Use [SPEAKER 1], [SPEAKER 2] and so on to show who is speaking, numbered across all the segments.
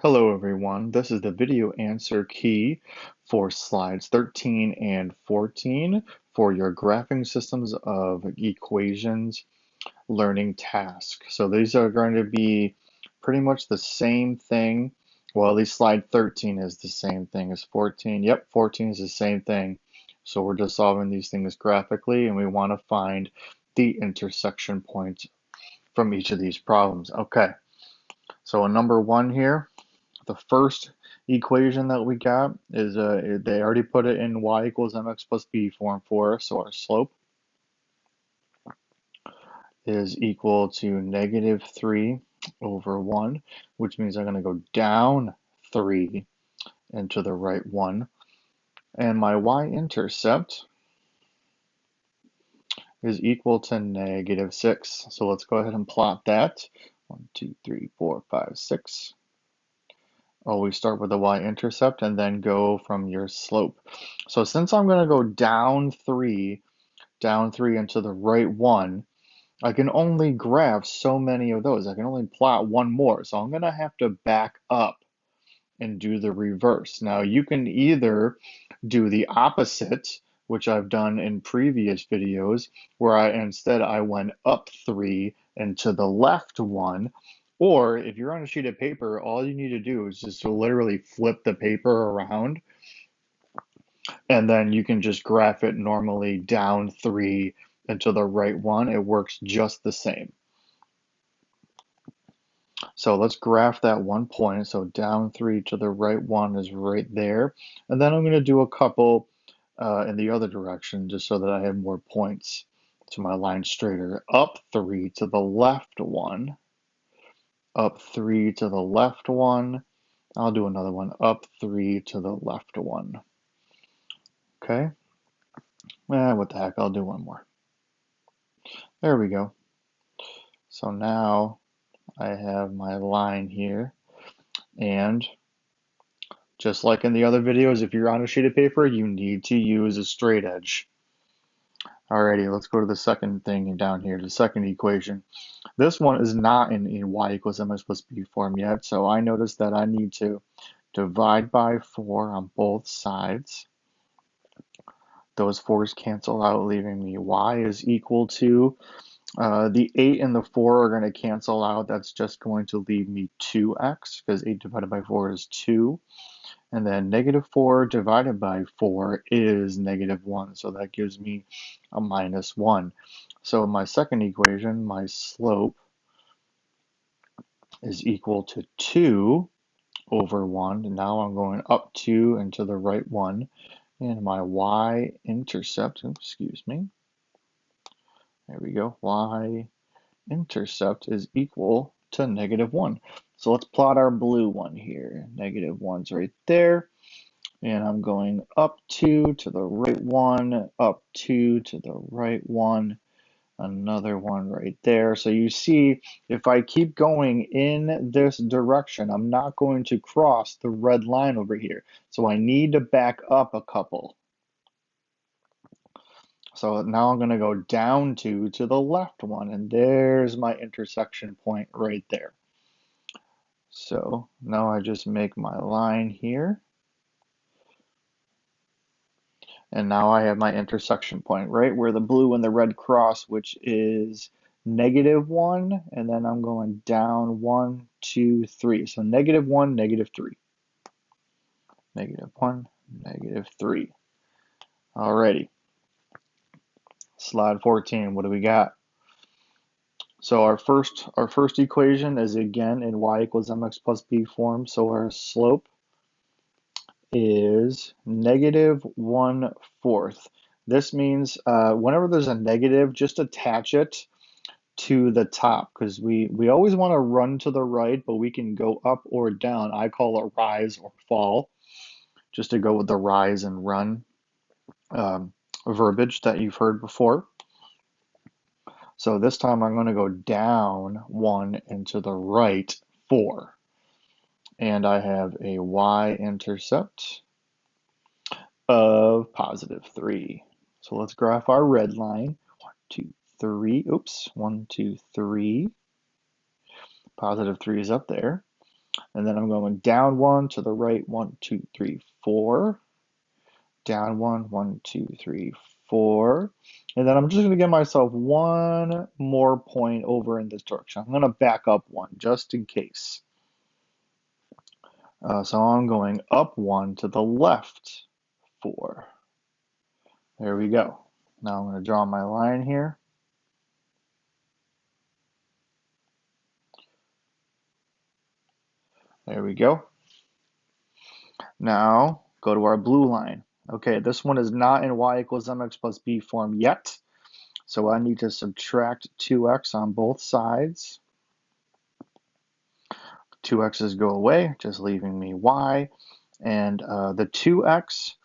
[SPEAKER 1] Hello everyone, this is the video answer key for slides 13 and 14 for your graphing systems of equations learning task. So these are going to be pretty much the same thing. Well, at least slide 13 is the same thing as 14. Yep, 14 is the same thing. So we're just solving these things graphically and we want to find the intersection points from each of these problems. Okay, so in number one here, the first equation that we got is they already put it in y equals mx plus b form for us, so our slope is equal to negative 3 over 1, which means I'm going to go down 3 into the right 1. And my y-intercept is equal to negative 6. So let's go ahead and plot that. 1, 2, 3, 4, 5, 6. Always start with the y-intercept and then go from your slope. So since I'm going to go down 3 into the right 1, I can only graph so many of those. I can only plot one more. So I'm going to have to back up and do the reverse. Now you can either do the opposite, which I've done in previous videos, where I went up 3 and to the left 1. Or if you're on a sheet of paper, all you need to do is just to literally flip the paper around, and then you can just graph it normally down 3 and to the right 1. It works just the same. So let's graph that 1 point. So down 3 to the right 1 is right there. And then I'm going to do a couple in the other direction just so that I have more points to my line straighter. Up 3 to the left 1. Up 3 to the left 1. I'll do another one. Up 3 to the left 1. Okay. What the heck? I'll do one more. There we go. So now I have my line here. And just like in the other videos, if you're on a sheet of paper, you need to use a straight edge. Alrighty, let's go to the second thing down here, the second equation. This one is not in y equals mx plus b form yet, so I notice that I need to divide by 4 on both sides. Those 4's cancel out, leaving me y is equal to, the 8 and the 4 are going to cancel out. That's just going to leave me 2x, because 8 divided by 4 is 2. And then negative 4 divided by 4 is negative 1. So that gives me a minus 1. So my second equation, my slope is equal to 2 over 1. And now I'm going up 2 and to the right 1. And my y-intercept, excuse me, there we go, y-intercept is equal to negative 1. So let's plot our blue one here. Negative 1's right there. And I'm going up 2 to the right 1, up 2 to the right 1, another one right there. So you see, if I keep going in this direction, I'm not going to cross the red line over here. So I need to back up a couple. So now I'm going to go down 2 to the left 1, and there's my intersection point right there. So now I just make my line here. And now I have my intersection point, right where the blue and the red cross, which is negative 1, and then I'm going down 1, 2, 3. So negative 1, negative 3. Negative 1, negative 3. Alrighty. Slide 14, what do we got? So our first equation is again in y equals mx plus b form. So our slope is negative 1/4. This means whenever there's a negative, just attach it to the top, because we always want to run to the right, but we can go up or down. I call it rise or fall, just to go with the rise and run verbiage that you've heard before. So this time I'm going to go down 1 and to the right 4. And I have a y-intercept of positive 3. So let's graph our red line. 1, 2, 3. Oops. 1, 2, 3. Positive 3 is up there. And then I'm going down 1 to the right, 1, 2, 3, 4. Down 1, 1, 2, 3, 4. And then I'm just going to give myself one more point over in this direction. I'm going to back up 1 just in case. So I'm going up 1 to the left, 4. There we go. Now I'm going to draw my line here. There we go. Now go to our blue line. Okay, this one is not in y equals mx plus b form yet. So I need to subtract 2x on both sides. 2x's go away, just leaving me y. And the 2x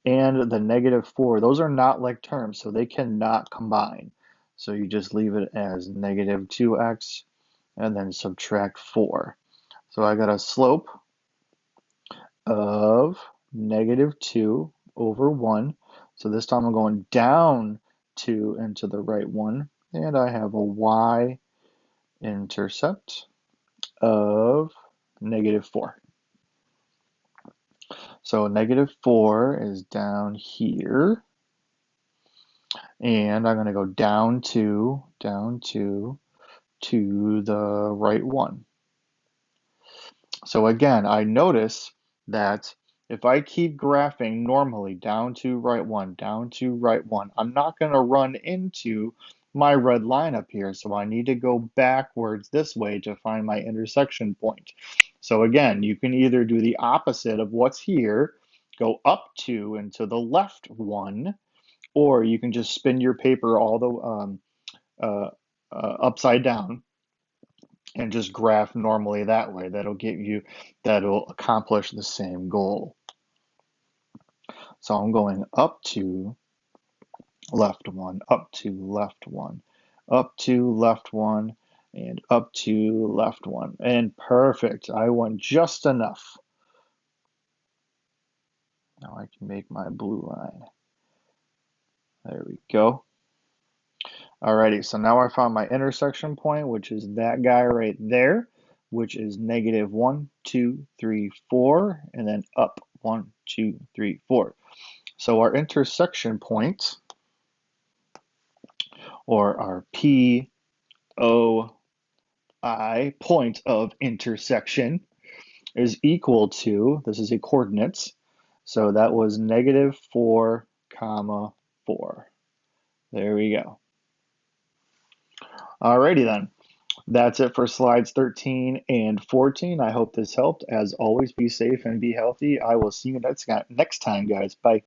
[SPEAKER 1] and the negative 4, those are not like terms, so they cannot combine. So you just leave it as negative 2x and then subtract 4. So I got a slope of negative 2 over 1. So this time I'm going down 2 into the right 1. And I have a y-intercept of negative 4. So negative 4 is down here. And I'm going to go down 2 to the right 1. So again, I notice that if I keep graphing normally down to right 1, down to right 1, I'm not going to run into my red line up here. So I need to go backwards this way to find my intersection point. So again, you can either do the opposite of what's here, go up 2 and to the left 1, or you can just spin your paper all the upside down and just graph normally that way. That'll accomplish the same goal. So I'm going up to left 1, up to left 1, up to left 1, and up to left 1. And perfect. I went just enough. Now I can make my blue line. There we go. Alrighty, so now I found my intersection point, which is that guy right there, which is negative 1, 2, 3, 4, and then up 1, 2, 3, 4. So our intersection point, or our POI, point of intersection, is equal to, this is a coordinates, so that was negative 4, comma 4. There we go. Alrighty then. That's it for slides 13 and 14. I hope this helped. As always, be safe and be healthy. I will see you next time, guys. Bye.